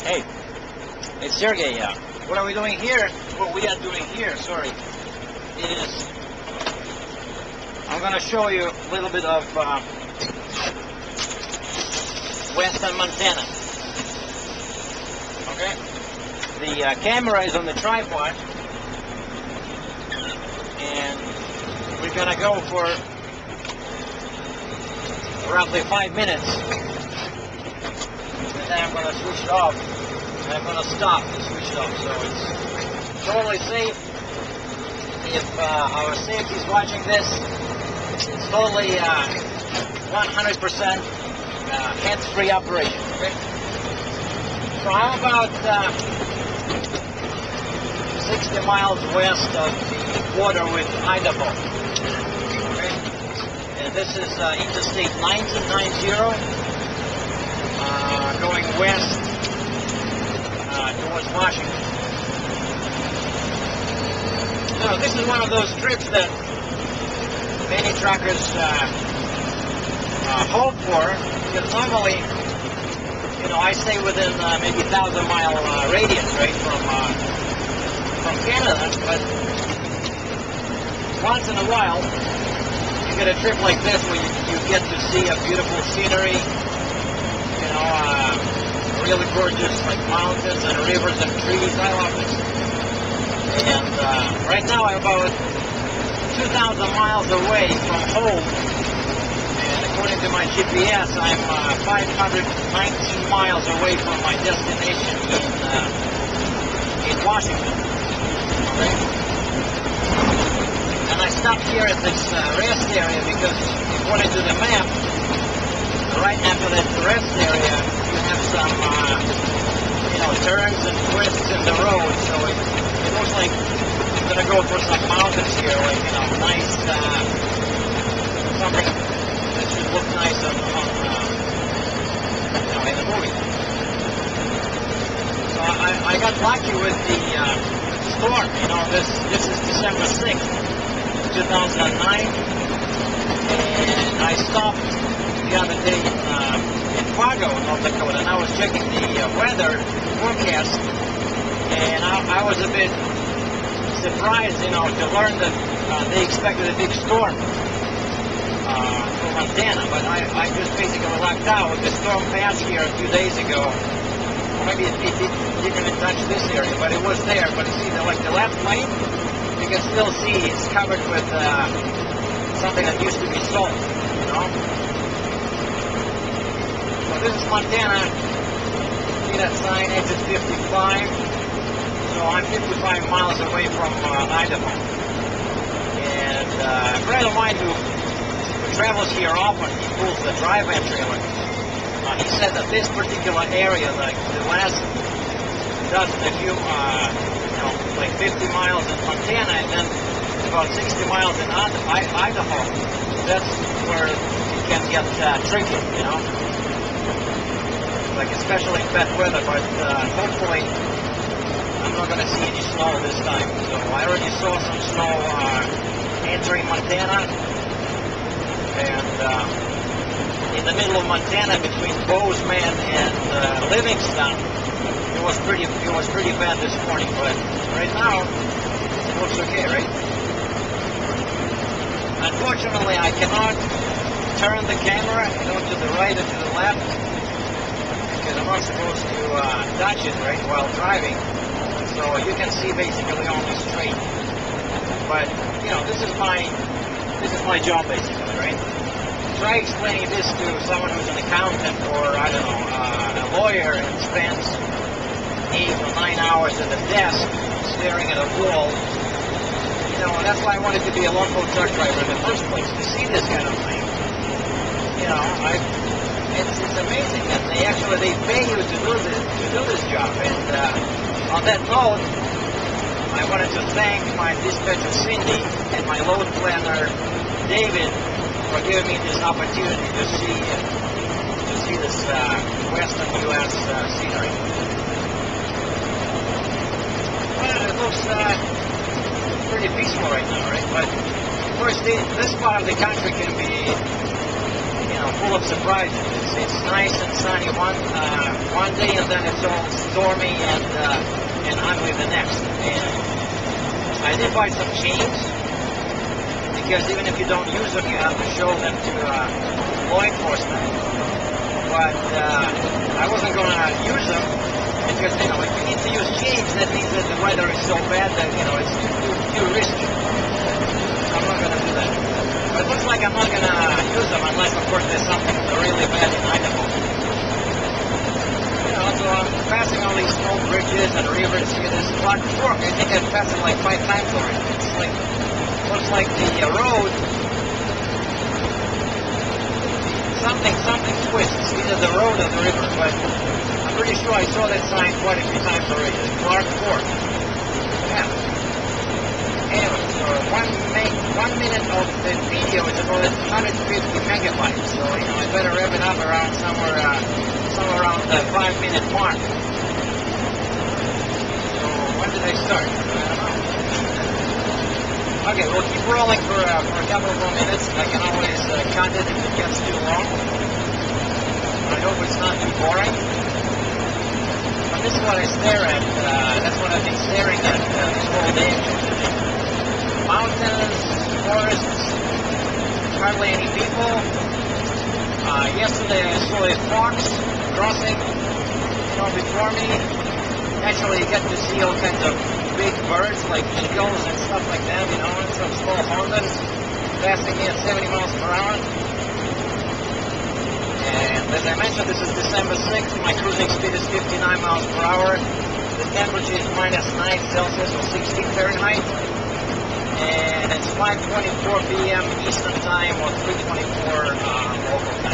Hey, it's Sergey. What are we doing here? What we are doing here, sorry, is I'm going to show you a little bit of western Montana. Okay? The camera is on the tripod, and we're going to go for roughly 5 minutes. And then I'm going to switch it off. And I'm going to stop and switch it off. So it's totally safe. If our safety is watching this, it's totally 100% hands-free operation. Okay? So I'm about 60 miles west of the border with Idaho. Okay? And this is Interstate 1990 going west towards Washington. So this is one of those trips that many truckers hope for, because normally, you know, I stay within maybe 1,000-mile radius, right, from Canada, but once in a while, you get a trip like this where you get to see a beautiful scenery, you know, really gorgeous like mountains and rivers and trees. I love this. And right now I'm about 2,000 miles away from home, and according to my GPS, I'm 519 miles away from my destination in Washington. Okay? And I stopped here at this rest area because, according to the map, right after that rest area, you have some, you know, turns and twists in the road. So it looks like I'm going to go for some mountains here, like, you know, nice, something that should look nice on you know, in the movie. So I got lucky with the storm. You know, this is December 6th, 2009, and I stopped the other day in Fargo, North Dakota, and I was checking the weather forecast, and I was a bit surprised, you know, to learn that they expected a big storm for Montana, but I just basically lucked out. The storm passed here a few days ago. Maybe it didn't even touch this area, but it was there. But you see, like the left lane, you can still see it's covered with something that used to be salt, you know. So this is Montana. See that sign, exit 55. So I'm 55 miles away from Idaho. And a friend of mine who travels here often, he pulls the drive-in trailer. He said that this particular area, like the last dozen, if you, you know, like 50 miles in Montana and then about 60 miles in Idaho, that's where it can get tricky, you know. Like especially in bad weather, but hopefully I'm not going to see any snow this time. So I already saw some snow entering Montana, and in the middle of Montana between Bozeman and Livingston, it was pretty bad this morning. But right now it looks okay, right? Unfortunately, I cannot turn the camera, you know, to the right or to the left, because I'm not supposed to touch it, right, while driving. So you can see basically only straight. But you know, this is my job basically, right? Try explaining this to someone who's an accountant or, I don't know, a lawyer and spends 8 or 9 hours at a desk staring at a wall. You know, that's why I wanted to be a local truck driver in the first place, to see this kind of thing. You know, it's amazing that they pay you to do this job. And on that note, I wanted to thank my dispatcher Cindy and my load planner David for giving me this opportunity to see this western U.S. scenery. Well, it looks pretty peaceful right now, right? But of course, this part of the country can be, you know, full of surprises. It's nice and sunny one one day, and then it's all stormy and ugly the next. And I did buy some chains, because even if you don't use them, you have to show them to law enforcement. But I wasn't going to use them, because, you know, if you need to use chains, that means that the weather is so bad that, you know, it's too risky. I'm not going to do that. But it looks like I'm not going to use them unless, of course, there's something really bad in Idaho. You know, so I'm passing all these small bridges and rivers. See this Clark Fork. I think I've passed it like 5 times already. It's like, looks like the road, something twists, either the road or the river, but I'm pretty sure I saw that sign quite a few times already. Clark Fork. Yeah. Anyway, so 1 minute of the video is about 150 megabytes, so, you know, I better rev it up around somewhere around the 5-minute mark. So, when did I start? I don't know. Okay, we'll keep rolling for a couple of more minutes. I can always cut it if it gets too long. I hope it's not too boring. But this is what I stare at. That's what I've been staring at this whole day. Mountains, forests, hardly any people. Yesterday I saw a fox crossing, you know, before me. Actually, you get to see all kinds of big birds like eagles and stuff like that, you know, and some small Hondas passing me at 70 miles per hour. And as I mentioned, this is December 6th. My cruising speed is 59 miles per hour. The temperature is -9 Celsius or 16 Fahrenheit. And it's 5:24 p.m. Eastern Time or 3:24 local time.